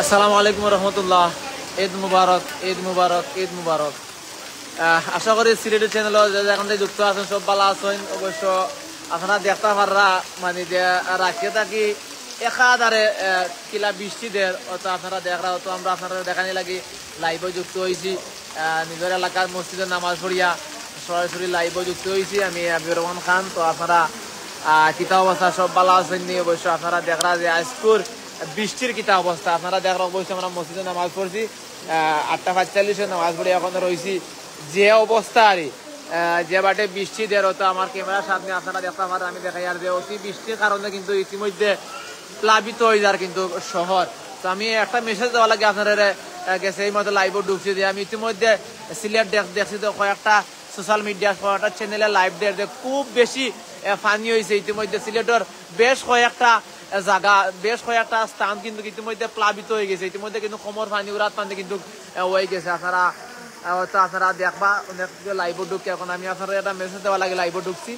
আসসালামু আলাইকুম রহমতুল্লাহ। ঈদ মুবারক, ঈদ মুবারক, ঈদ মুবারক। আশা করি সিলেটের চ্যানেল এখন থেকে যুক্ত আছেন সব ভালো আছেন। অবশ্য আপনারা দেখতে পাররা মানে যে রাখিয়ে থাকি একাধারে কিলা বৃষ্টিদের অত আপনারা দেখরা হতো আমরা আপনারা দেখানি লাগি লাইভে যুক্ত হয়েছি। নিজের এলাকার মসজিদের নামাজ পড়িয়া সরাসরি লাইভে যুক্ত হয়েছি। আমি আবির রহমান খান। তো আপনারা কিতা অবস্থা সব ভালো আছেন নি? অবশ্য আপনারা দেখরা যে আজকুর বৃষ্টির কিতা অবস্থা আপনারা দেখরা। অবশ্যই আমরা মসজিদে নামাজ পড়ছি 8:45 নামাজ পড়ে এখন রয়েছি। যে অবস্থা আর যে বাটে বৃষ্টি দের হতো আমার ক্যামেরার সামনে আপনারা দেখতে পারেন। আমি দেখাই আর যে অতি বৃষ্টির কারণে কিন্তু ইতিমধ্যে প্লাবিত হয়ে যার কিন্তু শহর। তো আমি একটা মেসেজ দেওয়া লাগে আপনারা গেছে এই মতো লাইভে ঢুকছি যে আমি ইতিমধ্যে সিলেট দেখছি তো কয়েকটা সোশ্যাল মিডিয়া কয়েকটা চ্যানেলে লাইভ দিয়ে খুব বেশি ফানি হয়েছে। ইতিমধ্যে সিলেটের বেশ কয়েকটা স্থান কিন্তু ইতিমধ্যে প্লাবিত হয়ে গেছে। ইতিমধ্যে কিন্তু কোমর পানি উড়াত পানি কিন্তু হয়ে গেছে। আপনারা দেখবা অনেক লাইভে ঢুকে এখন আমি আপনারা একটা মেসেজ দেওয়া লাগে লাইভে ঢুকছি।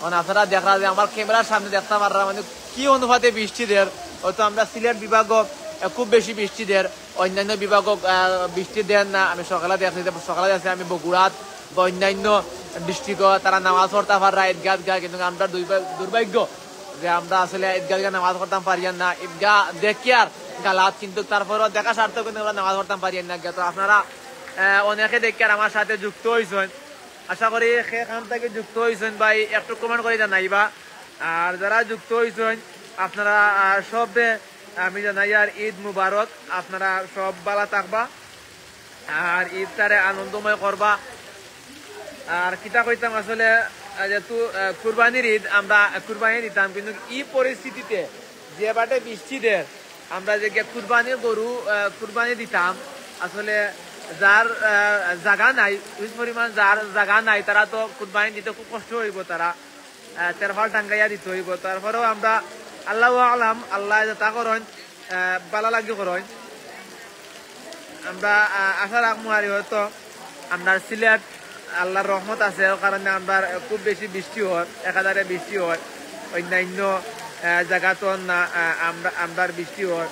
মানে আপনারা দেখা যে আমার ক্যামেরার সামনে দেখতে পাররা মানে কি অনুপাতে বৃষ্টি দের হয়তো আমরা সিলেট বিভাগ খুব বেশি বৃষ্টি দের, অন্যান্য বিভাগ বৃষ্টি দেন না। আমি সকালে দেখছি আমি বগুড়াত বা অন্যান্য ডিস্ট্রিক্ট তারা নামাজ পড়তে পাররা ঈদগাহ, কিন্তু আমরা দুর্ভাগ্য যে আমরা আসলে ঈদগাহ নামাজ পড়তাম পারিয়ান না। ঈদগাহ দেখি আর গালাত কিন্তু তারপরও দেখা স্বার্থে কিন্তু আমরা নামাজ পড়তাম পারিয়ান না। তো আপনারা অনেকে দেখি আর আমার সাথে যুক্ত হয়েছেন। আশা করি সেখান থেকে যুক্ত হয়েছেন ভাই একটু কমেন্ট করে জানাইবা। আর যারা যুক্ত হয়েছেন আপনারা সব আমি জানাই আর ঈদ মুবারক। আপনারা সব ভালো থাকবা আর ঈদটারে আনন্দময় করবা। আর কিতা কইতাম আসলে যেহেতু কুরবানির ঈদ আমরা কুরবানি দিতাম, কিন্তু এই পরিস্থিতিতে যে বাটে বৃষ্টিদের আমরা যে কুরবানির গরু কুরবানি দিতাম আসলে যার জায়গা নাই ওই পরিমাণ যার জায়গা নাই তারা তো কুরবানি দিতে খুব কষ্ট হইব, তারা তেরফাল টাঙ্গাইয়া দিতে হইব। তারপরেও আমরা আল্লাহ আলাম আল্লাহ তা করেন ভালো লাগে করেন আমরা আশা রাখবো। আর হয়তো আপনার সিলেট আল্লাহর রহমত আছে কারণে আমরা খুব বেশি বৃষ্টি হয়, একাধারে বৃষ্টি হয়, অন্যান্য জায়গা তো না আমরা বৃষ্টি হয়।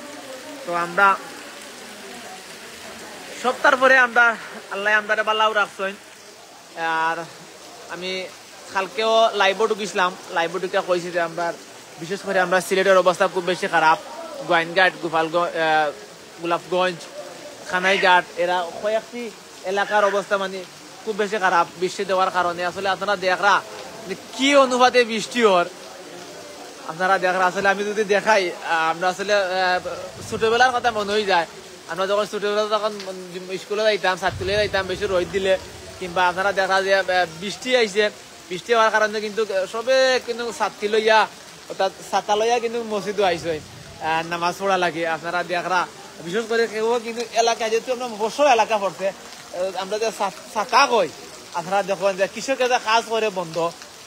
তো আমরা সপ্তাহ পরে আমরা আল্লাহ আমরা বাল্লাও রাখছেন। আর আমি কালকেও লাইভে ঢুকিছিলাম, লাইভে ঢুকে কইছি যে আমরা বিশেষ করে আমরা সিলেটের অবস্থা খুব বেশি খারাপ। গোয়াইনঘাট, গোলাপগঞ্জ, খানাইঘাট এরা কয়েকটি এলাকার অবস্থা মানে খুব বেশি খারাপ বৃষ্টি দেওয়ার কারণে। আসলে আপনারা দেখরা কি অনুপাতে বৃষ্টি হর আপনারা দেখরা। আসলে আমি যদি দেখাই আমরা আসলে ছোটবেলার কথা মনে হয়ে যায়। আমরা যখন ছোটবেলা তখন স্কুলে যাইতাম, ছাত্রীলে যাইতাম, বেশি রোদ দিলে কিংবা আপনারা দেখা যে বৃষ্টি আইছে, বৃষ্টি হওয়ার কারণে কিন্তু সবে কিন্তু ছাত্রী লইয়া অর্থাৎ ছাতা লইয়া কিন্তু মসজিদও আইসে নামাজ পড়া লাগে। আপনারা দেখরা বিশেষ করে কেউ কিন্তু এলাকা যেহেতু আমরা বছর এলাকা পড়ছে আমরা যে ছাতা কই আপনারা দেখেন যে কৃষকের যে কাজ করে বন্ধ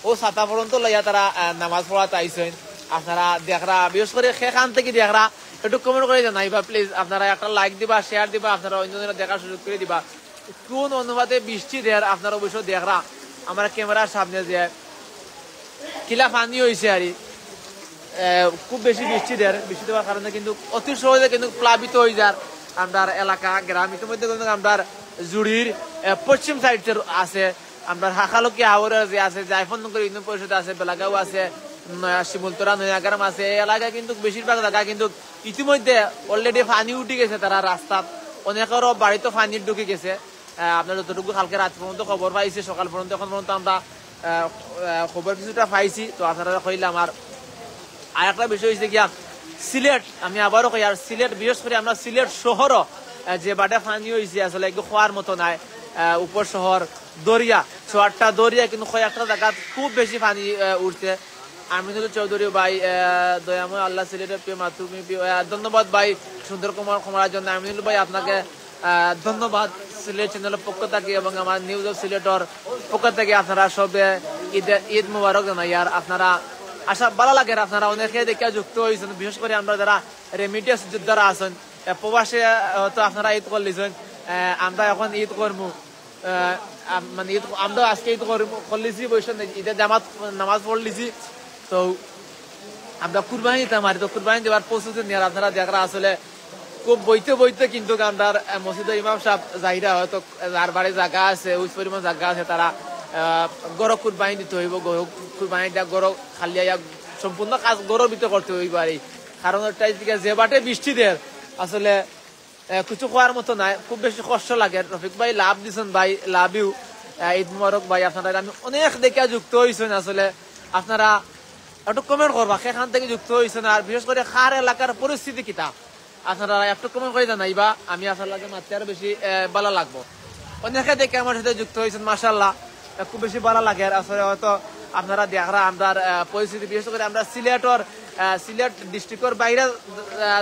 ও ছাতা পর্যন্ত লইয়া তারা নামাজ পড়াতে আইসেন। আপনারা দেখরা বিশেষ করে সেখান থেকে দেখরা একটু কমেন্ট করে জানাইবা প্লিজ। আপনারা একটা লাইক দিবা, শেয়ার দিবা, আপনারা অন্যজনের দেখার সুযোগ করে দিবা কোন অনুপাতে বৃষ্টি দেয়। আপনারা অবশ্যই দেখরা আমার ক্যামেরার সামনে যে কিলা পানি হয়েছে আর খুব বেশি বৃষ্টি দেওয়ার কারণে কিন্তু অতি সহজে কিন্তু প্লাবিত হয়ে যার আমরা এলাকা গ্রাম। ইতিমধ্যে কিন্তু আমরা জুড়ির পশ্চিম সাইড আছে, আমরা হাকালকি হাওড়ের যে আছে, জাইফন নগর ইউনিয়ন পরিষদ আছে, বেলাগাঁও আছে, শিমুলতরা নয়াগ্রাম আছে। এই এলাকায় কিন্তু বেশিরভাগ জায়গা কিন্তু ইতিমধ্যে অলরেডি পানি উঠে গেছে, তারা রাস্তাত অনেকেরও বাড়িতে পানি ঢুকে গেছে। আপনার যতটুকু কালকে রাত পর্যন্ত খবর পাইছি, সকাল পর্যন্ত এখন পর্যন্ত আমরা খবর কিছুটা পাইছি। তো আপনারা কইলাম আর একটা বিষয় হচ্ছে গিয়া সিলেট, আমি আবারও কই আর সিলেট বিশেষ করে আমরা সিলেট শহরও যে বাটে পানি হয়েছে আসলে একটু খোয়ার মতো নাই। উপর শহর দরিয়া, 6-8টা দরিয়া কিন্তু কয়েকটা জায়গা খুব বেশি পানি উঠছে। আমিনুল চৌধুরী ভাই দয়াময় আল্লাহ সিলেটের প্রিয় মাতৃভূমি, ধন্যবাদ ভাই সুন্দর কুমার জন্য। আমিনুল ভাই আপনাকে ধন্যবাদ সিলেট চ্যানেলের পক্ষ থেকে এবং আমার নিউজ অফ সিলেটর পক্ষ থেকে আপনারা সবে ঈদ মুবারক জানাই। আর আপনারা আশা ভালো লাগে আপনারা অনেকে দেখে যুক্ত হয়েছেন, বিশেষ করে আমরা যারা রেমিটেন্স যোদ্ধারা আছেন প্রবাসে হয়তো আপনারা ঈদ করলিছেন। আমরা এখন ঈদ করবো মানে ঈদ আমরা আজকে ঈদ করলিছি, বৈশাখ ঈদের জামাত নামাজ পড়লিছি। তো আমরা কুরবানি দিতাম আর তো কুরবানি দেওয়ার প্রস্তুতি নেওয়ার আপনারা দেখরা আসলে খুব বইতে বইতে কিন্তু আমরা মসজিদের ইমাম সাহেব যাইরা হয়তো যার বাড়ি জায়গা আছে ওই পরিমাণ জায়গা আছে তারা গরু কুরবানি দিতে হইব, গরু কুরবানি দিয়া গরু খালিয়া সম্পূর্ণ কাজ গরুর ভিতরে করতে হইব। আর কারণ যে বাটে বৃষ্টি দেয় আসলে কিছু খাওয়ার মতো নাই, খুব বেশি কষ্ট লাগে। রফিক ভাই লাভ দিচ্ছেন ভাই, লাভিও ঈদ মুবারক ভাই। আপনারা আমি অনেক দেখে যুক্ত হয়েছেন, আসলে আপনারা একটু কমেন্ট করবা সেখান থেকে যুক্ত হয়েছেন। আর বিশেষ করে খার এলাকার পরিস্থিতি কিতা আপনারা একটু কমেন্ট করে জানাইবা, আমি আপনার লাগে মাত্র আরো বেশি ভালো লাগবো। অনেকে দেখে আমার সাথে যুক্ত হয়েছেন, মাশাআল্লাহ খুব বেশি ভালো লাগে। আসলে হয়তো আপনারা দেখরা আমরা পরিস্থিতি, বিশেষ করে আমরা সিলেট ডিস্ট্রিক্টের বাইরে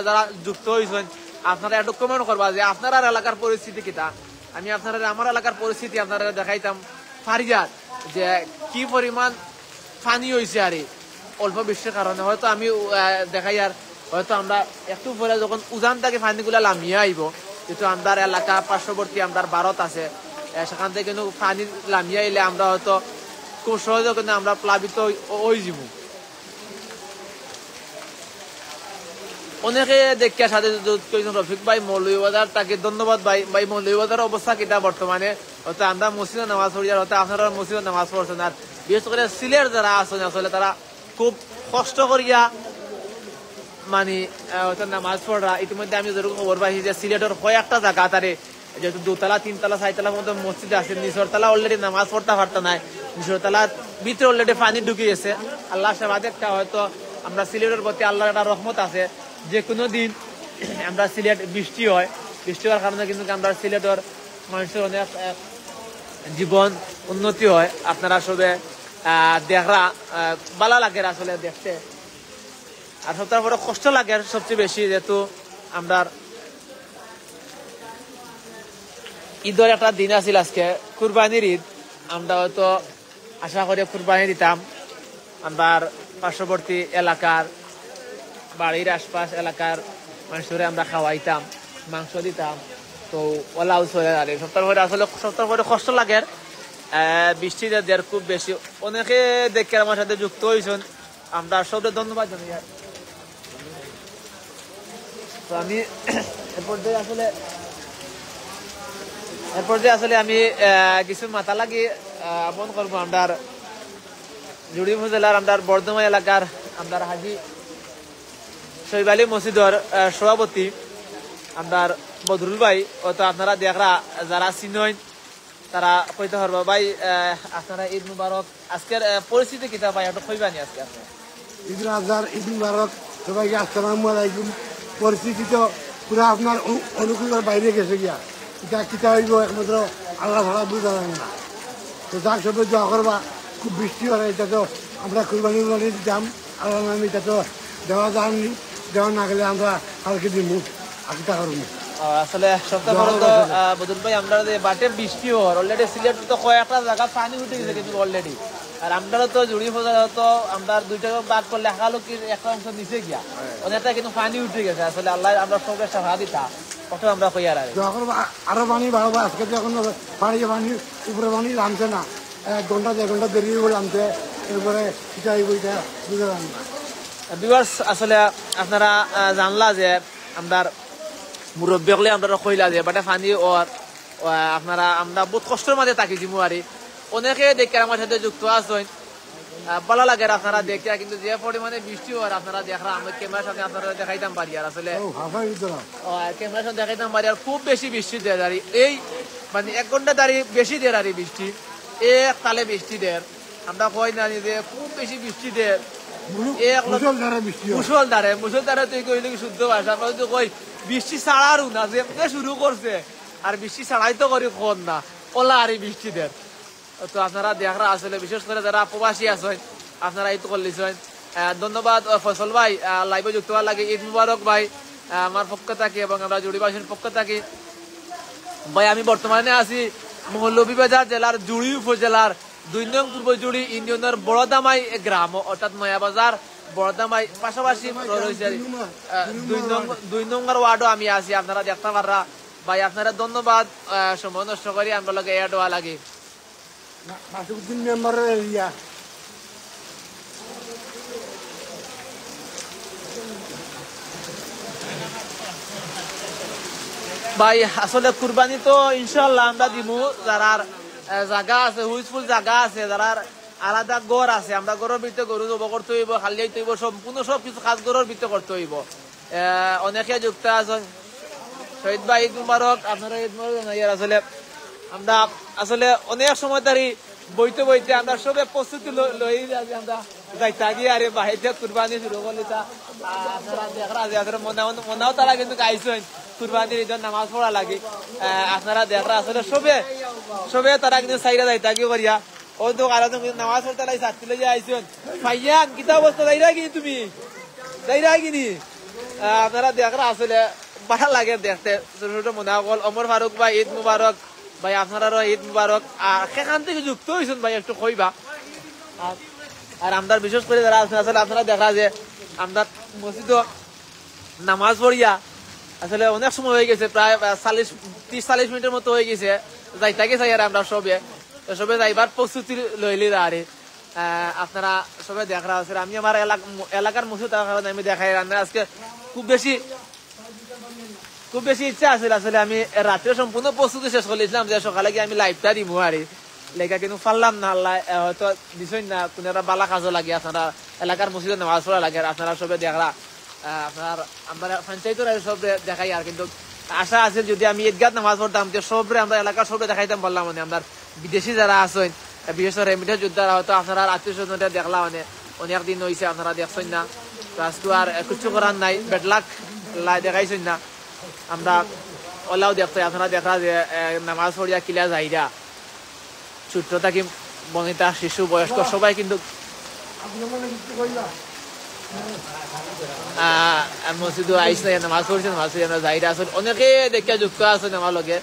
যারা যুক্ত হয়েছেন আপনারা একটু কমেন্ট করবা যে আপনার এলাকার পরিস্থিতি কিতা। আমি আপনারা আমার এলাকার পরিস্থিতি আপনারা দেখাইতাম ফারিয়ার যে কি পরিমাণ পানি হয়েছে। আর অল্প বৃষ্টির কারণে হয়তো আমি দেখাই, আর হয়তো আমরা একটু পরে যখন উজান থেকে পানিগুলা লামিয়ে আইব, যেহেতু আমার এলাকা পার্শ্ববর্তী আমার ভারত আছে, সেখান থেকে কিন্তু পানি লামিয়ে আইলে আমরা হয়তো খুব সহজে কিন্তু আমরা প্লাবিত হয়ে যাব। অনেকে দেখে সাথে রফিক ভাই মৌলভীবাজার, তাকে ধন্যবাদ ভাই। ভাই মৌলভীবাজার অবস্থা কিটা বর্তমানে, হয়তো আমরা মসজিদে নামাজ পড়ি আর হয়তো আপনারা মসজিদে নামাজ পড়ছেন। আর বিশেষ করে সিলেট যারা আছেন আসলে তারা খুব কষ্ট করিয়া মানে হয়তো নামাজ পড়া। ইতিমধ্যে আমি যেরকম খবর পাইছি যে সিলেটের কয়েকটা জায়গা তারে যেহেতু 2তলা 3তলা 4তলার মতো মসজিদ আছে, নিচর তলা অলরেডি নামাজ পড়তে পারতো না, নিচর তলার ভিতরে অলরেডি পানি ঢুকিয়েছে। আল্লাহ সাহেব একটা হয়তো আমরা সিলেটের প্রতি আল্লাহর একটা রহমত আছে, যে কোনো দিন আমরা সিলেট বৃষ্টি হয়, বৃষ্টি হওয়ার কারণে কিন্তু আমরা সিলেটের মানুষের অনেক জীবন উন্নতি হয়। আপনারা সবে দেখরা ভালো লাগে আসলে দেখতে। আর সবটার পরে কষ্ট লাগে সবচেয়ে বেশি, যেহেতু আমরা ঈদের একটা দিন আছিল আজকে, কুরবানির ঈদ। আমরা হয়তো আশা করি কুরবানি দিতাম আমার পার্শ্ববর্তী এলাকার বাড়ির আশপাশ এলাকার মানুষের আমরা খাওয়াইতাম, মাংস দিতাম। তো ওলা চলে আর সপ্তাহ পরে আসলে সপ্তাহ পরে কষ্ট লাগে। বৃষ্টিতে দেড় খুব বেশি। অনেকে দেখে আমার সাথে যুক্ত হয়েছেন, আমরা সবটা ধন্যবাদ জানাই। তো আমি এরপর যে আসলে আমি কিছু মাথা লাগি মন করবো। আমার জুড়ি উপজেলার আমার বর্ধমান এলাকার আমার হাজি শহীদ আলী মসজিদের সভাপতি আমার বদরুল ভাই, তো আপনারা দেখরা যারা চিনইন তারা কইতে পারবো। ভাই আপনারা ঈদ মুবারক। আজকের পরিস্থিতি কিতা ভাই একটু কইবানি আজকে আপনি? ঈদুল আজহার ঈদ মুবারক সবাইকে। আসসালামু আলাইকুম। পরিস্থিতি তো পুরো আপনার অনুকূলের বাইরে গেছে গিয়া, এটা কিতা হইব একমাত্র আল্লাহ ভাড়া বুঝা যাবে না। তো যার সবাই দোয়া করবা, খুব বৃষ্টি হয়, এটা তো আমরা কুরবানি দিতাম আল্লাহ নামে, এটা তো দেওয়া যায়নি, দেওয়া না গেলে আমরা কালকে দিব আকিতা করবো। আসলে সপ্তাহ তো বদরুল ভাই আমরা যে বাটে বৃষ্টি হওয়ার অলরেডি সিলেট তো কয়েকটা জায়গা পানি উঠে গেছে কিন্তু অলরেডি। আর আমরা তো জুড়ি ফোজা তো আমরা 2টা বাদ করলে হালুকির একটা অংশ নিচে গিয়া অনেকটা কিন্তু পানি উঠে গেছে। আসলে আল্লাহ আমরা সবকে সাহা দিতা কত আমরা কই আর আরো পানি বাড়বো। আজকে তো এখন পানি উপরে পানি নামছে না, 1 ঘন্টা 1 ঘন্টা দেরি করে নামছে। এরপরে এটা বইটা বুঝে যান না। ভিউয়ার্স আসলে আপনারা জানলা যে আমরা মুরব্বী হলে আমরা কইলা যে বাটে পানি ওর আপনারা আমরা বহুত কষ্টের মাঝে থাকি জিমুয়ারি। অনেকে দেখে আমার সাথে যুক্ত আছেন, ভালো লাগে আপনারা দেখে। কিন্তু যে পরিমাণে বৃষ্টি হয় আপনারা দেখরা আমরা ক্যামেরার সামনে আপনারা দেখাইতাম পারি। আর আসলে ক্যামেরার সামনে দেখাইতাম পারি। আর খুব বেশি বৃষ্টি দেয় দাঁড়ি, এই মানে 1 ঘন্টা দাঁড়িয়ে বেশি দেয় আর বৃষ্টি, এক তালে বৃষ্টি দেয়। আমরা কই না যে খুব বেশি বৃষ্টি দেয়, মুসলধারে তুই কইলে শুদ্ধ ভাষা। আমরা যদি কই বৃষ্টি ছাড়ারও না, যে শুরু করছে আর বৃষ্টি ছাড়াই তো করি কোন না ওলা আর বৃষ্টি দেয়। তো আপনারা দেখরা আসলে বিশেষ করে যারা প্রবাসী আছেন আপনারা এই তো করলেছেন। ধন্যবাদ ফসল ভাই লাইভে যুক্ত হওয়ার লাগে। ঈদ মুবারক ভাই আমার পক্ষ থেকে এবং আমরা জুড়িবাসীর পক্ষ থেকে। ভাই আমি বর্তমানে আছি মৌলভীবাজার জেলার জুড়ি উপজেলার 2 নং পূর্ব জুড়ি ইউনিয়নের বড়দামাই গ্রাম, অর্থাৎ নয়াবাজার বড়দামাই পাশাপাশি রয়েছে 2 নম্বর ওয়ার্ডও আমি আছি। আপনারা দেখতে পাররা ভাই আপনারা ধন্যবাদ সময় নষ্ট করি আমরা লগে এড হওয়া লাগে। মাসুদ্দিন মেম্বারের এরিয়া ভাই আসলে কুরবানি তো ইনশাল্লাহ আমরা দিমু, যারা জায়গা আছে হুইসফুল জায়গা আছে, যারা আলাদা গড় আছে, আমরা গড়ের ভিতরে গরু জব করতে হইব, খালি হইতে হইব, সম্পূর্ণ সবকিছু খাস গড়ের ভিতরে করতে হইব। অনেকে যুক্ত আছেন, শহীদ ভাই ঈদ মুবারক, আপনারা ঈদ মুবারক জানাইয়ার। আসলে আমরা আসলে অনেক সময় ধরে বইতে বইতে আমরা সবে প্রস্তুতি লই আমরা যাইতে গিয়ে আরে বাহিরে কুরবানি শুরু করলি তা আপনারা দেখরা যে আসলে মনাও তারা কিন্তু গাইছেন কুরবানির ঈদের নামাজ পড়া লাগে। আপনারা দেখরা আসলে সবে তারা কিন্তু সাইরা যাইতে গিয়ে করিয়া ও তো কারণ নামাজ পড়তে লাগে ছাত্রী লই আইছেন ফাইয়ান কিতা অবস্থা যাইরা কি তুমি যাইরা কিনি আপনারা দেখরা আসলে ভালো লাগে দেখতে। ছোট ছোট মনে হল ওমর ফারুক ভাই ঈদ মুবারক ভাই, আপনারাও ঈদ মুবারক। আর সেখান থেকে যুক্ত হয়েছেন ভাই একটু কইবা। আর আমরা বিশেষ করে যারা আছেন আসলে আপনারা দেখা যে আমরা মসজিদ নামাজ পড়িয়া আসলে অনেক সময় হয়ে গেছে, প্রায় 30-40 মিনিটের মতো হয়ে গেছে যাইতে গেছে। আর আমরা সবে যাইবার প্রস্তুতি লইলি আরে আপনারা সবাই দেখা আছে। আমি আমার এলাকার মসজিদ আমি দেখাই আমরা আজকে খুব বেশি ইচ্ছা আছে আসলে আমি রাত্রে সম্পূর্ণ প্রস্তুতি শেষ করেছিলাম যে সকালে গিয়ে আমি লাইভটা দিব আরে লেখা, কিন্তু পারলাম না। আল্লাহ হয়তো দিছই না কোনো বালা কাজও লাগে, আপনারা এলাকার মসজিদে নামাজ পড়া লাগে। আপনারা সবে দেখরা আপনার আমরা পঞ্চায়েতের সব দেখাই। আর কিন্তু আশা আছে যদি আমি ঈদগাহ নামাজ পড়তাম যে সবরে আমরা এলাকার সবরে দেখাইতাম বললাম। মানে আমরা বিদেশি যারা আছেন বিশেষ করে রেমিটে যোদ্ধারা হয়তো আপনারা আত্মীয় স্বজনটা দেখলাম, মানে অনেক দিন হয়েছে আপনারা দেখছেন না। তো আজকে আর কিছু করার নাই, বেডলাক দেখাইছেন না। আমরা ওলাও দেখতে আপনারা দেখা যে নামাজ পড়িয়া কিলা যাইরা ছোট্ট থাকি বনিতা শিশু বয়স্ক সবাই কিন্তু মসজিদ আইসে নামাজ পড়ছে, নামাজ পড়ি আমরা যাইরা আসলে অনেকে দেখে যুক্ত আছেন আমার লগে,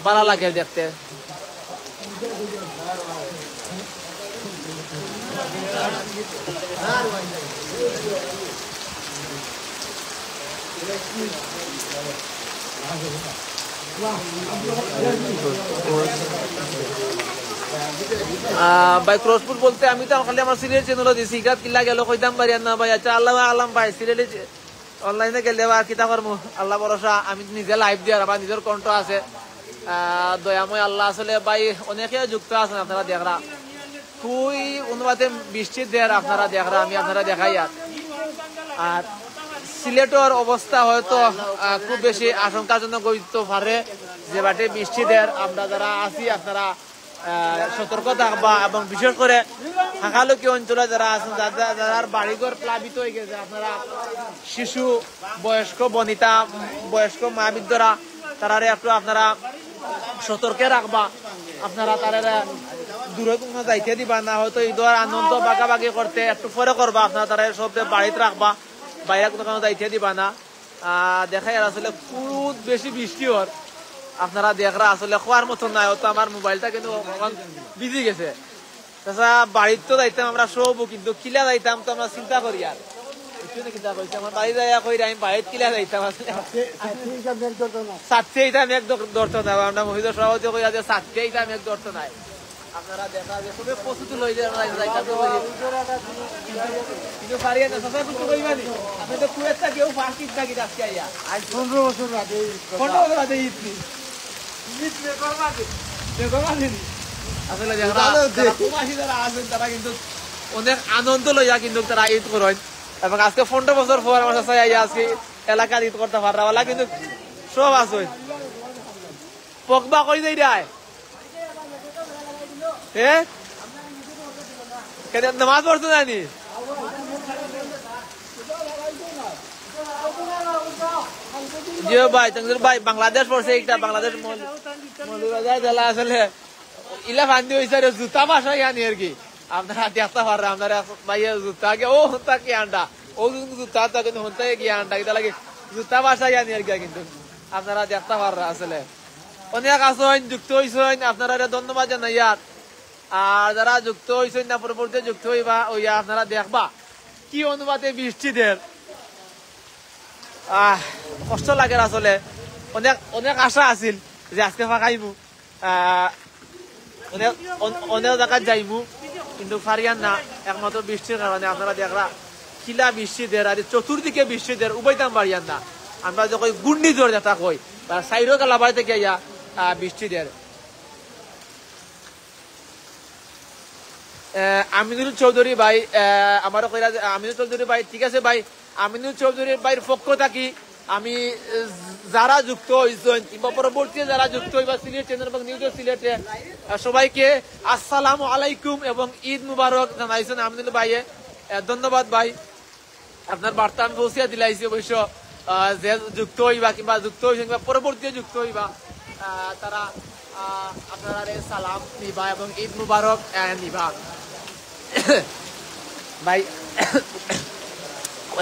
ভালো লাগে দেখতে। ভাই ক্রসপুর বলতে আমি তো খালি আমার সিরিয়াল চ্যানেল দিছি, ইকাত কিল্লা গেল কইতাম পারি না ভাই। আচ্ছা আল্লাহ আলম ভাই সিরিয়াল অনলাইনে গেলে আর কিতা করবো, আল্লাহ ভরসা। আমি নিজে লাইভ দিয়ে আমার নিজের কণ্ঠ আছে, দয়াময় আল্লাহ। আসলে ভাই অনেকে যুক্ত আছেন আপনারা দেখরা, খুবই অনুবাদে বৃষ্টির দেয় আপনারা দেখরা, আমি আপনারা দেখাই। আর সিলেটের অবস্থা হয়তো খুব বেশি আশঙ্কাজনক হইতে পারে, যে বাটে বৃষ্টি দেয়। আমরা যারা আছি আপনারা সতর্ক থাকবা, এবং বিশেষ করে হাঁকালুকি অঞ্চলে যারা আছেন যারা বাড়িঘর প্লাবিত হয়ে গেছে, আপনারা শিশু বয়স্ক বনিতা বয়স্ক মা বৃদ্ধরা তারা একটু আপনারা সতর্কে রাখবা। আপনারা তারা দূরে কোনো যাইতে দিবা না, হয়তো ঈদের আনন্দ বাগাবাগি করতে একটু পরে করবা। আপনারা তারা সব বাড়িতে রাখবা, বাইরে কোনো যাইতে দিবা না। দেখাই আর আসলে খুব বেশি বৃষ্টি হর আপনারা দেখরা আসলে খোয়ার মতো নাই। হয়তো আমার মোবাইলটা কিন্তু বিজি গেছে। তাছাড়া বাড়ির তো যাইতাম আমরা সব, কিন্তু কিলা যাইতাম তো আমরা চিন্তা করি। আর চিন্তা করছি আমার বাড়ি যাইয়া কই আমি বাড়ির কিলা যাইতাম আসলে সাতটে এইটা আমি এক ধরতো না। আমরা মহিলা সভাপতি কই আছে সাতটে এইটা আমি এক ধরতো নাই। আপনারা দেখা যে সবে প্রস্তুতি লই যে কিন্তু পারি না সবাই কিছু কইবানি। আপনি তো কুয়েতটা কেউ ফাঁকির থাকি আজকে আইয়া আজ 15 বছর আগে 15 বছর আগে ঈদ আসলে যারা আছেন তারা কিন্তু অনেক আনন্দ লইয়া কিন্তু তারা ঈদ করেন। এবং আজকে 15 বছর পর আমার কাছে আইয়া আজকে এলাকার ঈদ করতে পারা ওলা কিন্তু সব আছে পকবা কই যাই রায় নামাজ পড়তো জানি জিও ভাই তংসুর ভাই বাংলাদেশ পড়ছে একটা বাংলাদেশ মৌলবাজার জেলা আসলে ইলা ফান্দি হয়েছে জুতা বাসায় আনি আর কি আপনারা দেখতে পারেন আপনারা ভাই জুতা কে ও হতা কি আন্ডা ও কিন্তু জুতা তা কিন্তু হতে গিয়ে আন্ডা এটা লাগে জুতা বাসায় আনি আর কি কিন্তু আপনারা দেখতে পারেন আসলে অনেক আসেন যুক্ত হয়েছেন আপনারা ধন্যবাদ জানাই। আর যারা যুক্ত হয়েছেন না পরবর্তী যুক্ত হইবা ওইয়া আপনারা দেখবা কি অনুপাতে বৃষ্টিদের কষ্ট লাগে আসলে অনেক অনেক আশা আছিল যে আজকে ফাঁকাইমু অনেক অনেক জায়গায় যাইমু কিন্তু ফারিয়ান না একমাত্র বৃষ্টির কারণে আপনারা দেখরা কিলা বৃষ্টিদের আর চতুর্দিকে বৃষ্টিদের উভয়তাম পারিয়ান না। আমরা যখন গুন্ডি জ্বর যেটা কই বা সাইরো কালাবাড়ি থেকে ইয়া বৃষ্টি দেয়। আমিনুল চৌধুরী ভাই আমারও কইরা আমিনুল চৌধুরী ভাই ঠিক আছে ভাই, আমিনুল চৌধুরী ভাইয়ের পক্ষ থাকি আমি যারা যুক্ত হয়েছেন কিংবা পরবর্তী যারা যুক্ত হইবা সিলেট চ্যানেল এবং নিউজ সিলেটে সবাইকে আসসালামু আলাইকুম এবং ঈদ মুবারক জানাইছেন আমিনুল ভাইয়ে। ধন্যবাদ ভাই, আপনার বার্তা আমি পৌঁছিয়া দিলাইছি। অবশ্য যে যুক্ত হইবা কিংবা যুক্ত হয়েছেন কিংবা পরবর্তী যুক্ত হইবা তারা আপনারা সালাম নিবা এবং ঈদ মুবারক নিবা ভাই।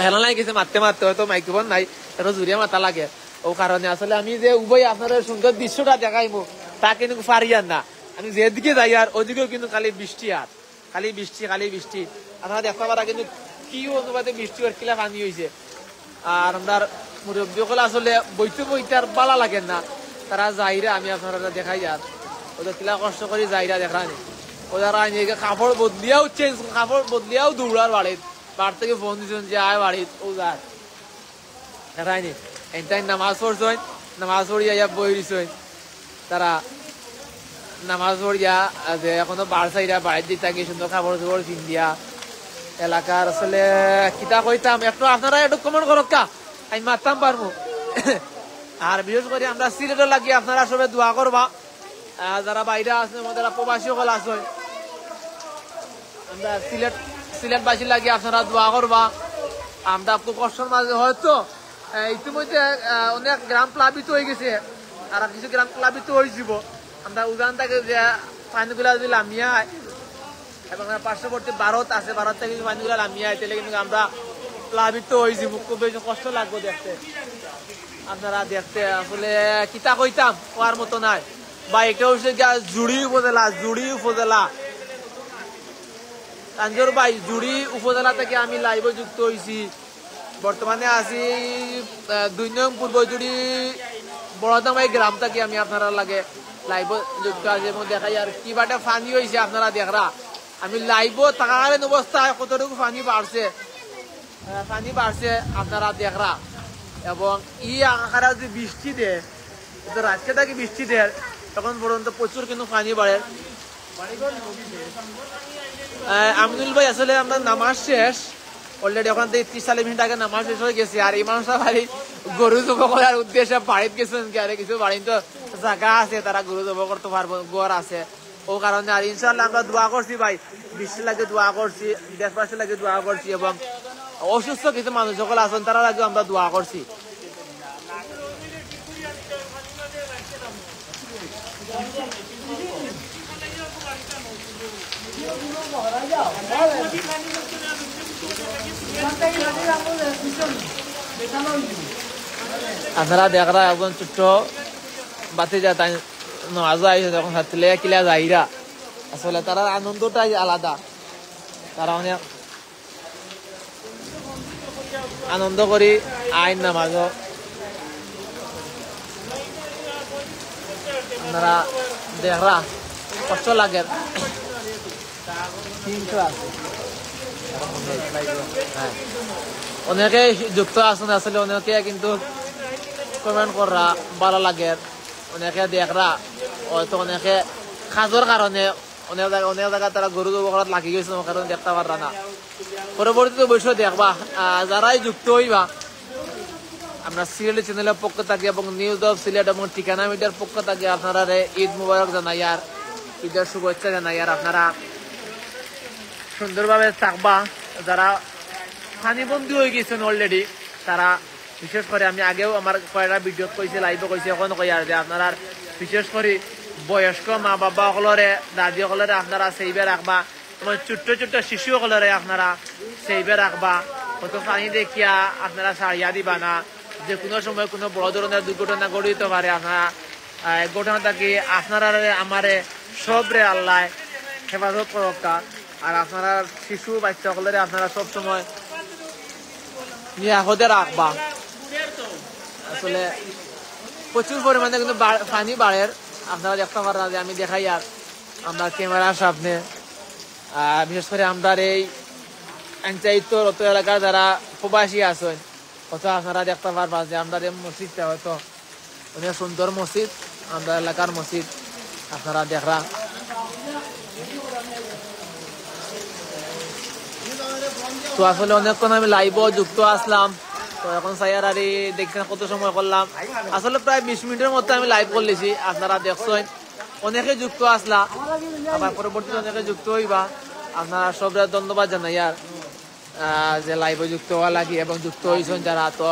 হেলা নাই গেছে মারতে মারতে, হয়তো মাইক্রোফোন নাই, এটা জুড়িয়া মাথা লাগে। ও কারণে আসলে আমি যে উভয় আপনাদের সুন্দর দৃশ্যটা দেখাইবো তা কিন্তু পারিয়ার না। আমি যেদিকে যাই আর ওদিকেও কিন্তু খালি বৃষ্টি, আর খালি বৃষ্টি খালি বৃষ্টি। আপনারা দেখতে পারা কিন্তু কি অনুপাতে বৃষ্টি আর কিলা পানি হয়েছে। আর আমার মুরব্বী সকলে আসলে বইতে বইতে আর বালা লাগে না, তারা যাইরা আমি আপনারা দেখাই আর ওদের কিলা কষ্ট করি যাইরা দেখানি। ওরা কাপড় বদলিয়াও কাপড় বদলিয়াও দৌড়ার বাড়িত, বাড়ি থেকে ফোন দিচ্ছেন যে আয় বাড়িত ও যার দেখায়নি। এটাই নামাজ পড়ছেন, নামাজ পড়িয়া ইয়া বই দিছেন তারা, নামাজ পড়িয়া যে এখনো বার সাইরা বাড়ির দিক থাকি সুন্দর কাপড় চোপড় পিন্দিয়া এলাকার আসলে কিতা কইতাম একটু আপনারা একটু কমেন্ট করো কা, আমি মারতাম পারবো। আর বিশেষ করে আমরা সিলেটে লাগি আপনারা সবাই দোয়া করবা, যারা বাইরে আছে যারা প্রবাসী সকল আছে আমরা সিলেটবাসী লাগি আপনারা দোয়া করবা। আমরা খুব কষ্টের মাঝে হয়তো ইতিমধ্যে অনেক গ্রাম প্লাবিত হয়ে গেছে, আর কিছু গ্রাম প্লাবিত হয়েছিল। আমরা উদান থেকে যে পানিগুলা যদি নামিয়া এবং পার্শ্ববর্তী ভারত আছে, ভারত থেকে পানিগুলা নামিয়া তাহলে কিন্তু আমরা প্লাবিত হয়েছি। খুব বেশি কষ্ট লাগবে দেখতে, আপনারা দেখতে আসলে কিতা কইতাম হওয়ার মতো নাই বা এটা হচ্ছে জুড়ি উপজেলা তাঞ্জোর ভাই, জুড়ি উপজেলা থেকে আমি লাইভে যুক্ত হয়েছি। বর্তমানে আছি 2 নং পূর্ব জুড়ি বড়দামাই গ্রাম থেকে আমি আপনারা লাগে লাইভে যুক্ত আছি এবং দেখাই আর কি বাটা ফানি হয়েছে আপনারা দেখরা। আমি লাইভে থাকাকালীন অবস্থায় কতটুকু পানি বাড়ছে আপনারা দেখরা। এবং আকারে যদি বৃষ্টি দেয়, রাতকে থাকি বৃষ্টি দেয় তখন পর্যন্ত প্রচুর কিন্তু পানি বাড়ে। আমিনুল ভাই আসলে আমরা নামাজ শেষ অলরেডি, ওখান থেকে 30-40 মিনিট আগে নামাজ শেষ হয়ে গেছে। আর এই মানুষরা ভাই গরু জব করার উদ্দেশ্যে বাড়িতে গেছেন, আর কিছু বাড়ি তো জায়গা আছে তারা গরু জব করতে পারবো, গড় আছে ও কারণে। আর ইনশাল্লাহ আমরা দোয়া করছি ভাই, বৃষ্টি লাগে দোয়া করছি, দেশবাসী লাগে দোয়া করছি এবং অসুস্থ কিছু মানুষ সকল আছেন তারা লাগে আমরা দোয়া করছি। আপনারা দেখরা একজন ছোট্ট বাতি যা তাই নজা আইসে যখন হাতলে কিলা যাইরা, আসলে তারা আনন্দটাই আলাদা। তারা অনেক আনন্দ করি আইন নামাজ আপনারা দেখরা কষ্ট লাগে। অনেকে যুক্ত আছেন আসলে, অনেকে কিন্তু কমেন্ট করা ভালো লাগে, অনেকে দেখরা হয়তো অনেকে কাজের কারণে অনেক জায়গায় তারা গরু জবাই লাগি গেছে কারণে দেখতে পারা না। পরবর্তীতে অবশ্যই দেখবা যারাই যুক্ত হইবা আমরা সিলেট চ্যানেলের পক্ষ থাকি এবং নিউজ অফ সিলেট এবং ঠিকানা মিডিয়ার পক্ষ থাকি আপনারা ঈদ মুবারক জানাই আর ঈদের শুভেচ্ছা জানাই। আর আপনারা সুন্দরভাবে থাকবা, যারা পানিবন্দী হয়ে গেছেন অলরেডি তারা বিশেষ করে আমি আগেও আমার কয়েকটা ভিডিও কইছি, লাইভে কইছি, এখন কই আর যে আপনারা বিশেষ করে বয়স্ক মা বাবা সকলরে দাদি সকলরে আপনারা সেইবে রাখবা এবং ছোট্ট ছোট্ট শিশু সকলরে আপনারা সেইবে রাখবা। হয়তো পানি দেখিয়া আপনারা সারিয়া দিবা না, যে কোনো সময় কোনো বড় ধরনের দুর্ঘটনা ঘটিতে পারে। আপনারা ঘটনা থাকি আপনারা আমারে সবরে আল্লাহ হেফাজত করকা। আর আপনারা শিশু বাচ্চা সকলরে আপনারা সবসময় নিরাপদে রাখবা। আসলে প্রচুর পরিমাণে কিন্তু পানি বাড়ে, আপনারা দেখতে পারেন যে আমি দেখাই আর আমরা ক্যামেরার সামনে। বিশেষ করে আমরা এই পঞ্চায়েত অত এলাকার যারা প্রবাসী আছেন অত আপনারা দেখতে পারবা যে আমরা মসজিদটা হয়তো অনেক সুন্দর মসজিদ, আমরা এলাকার মসজিদ আপনারা দেখরা। তো আসলে অনেকক্ষণ আমি লাইভও যুক্ত আসলাম, তো এখন সাইয়ার আর দেখছেন কত সময় করলাম, আসলে প্রায় 20 মিনিটের মধ্যে আমি লাইভ করলেছি। আপনারা দেখছেন অনেকে যুক্ত আসলা, আবার পরবর্তীতে অনেকে যুক্ত হইবা। আপনারা সবরা ধন্যবাদ জানাই আর যে লাইভে যুক্ত হওয়া লাগি এবং যুক্ত হয়েছেন যারা। তো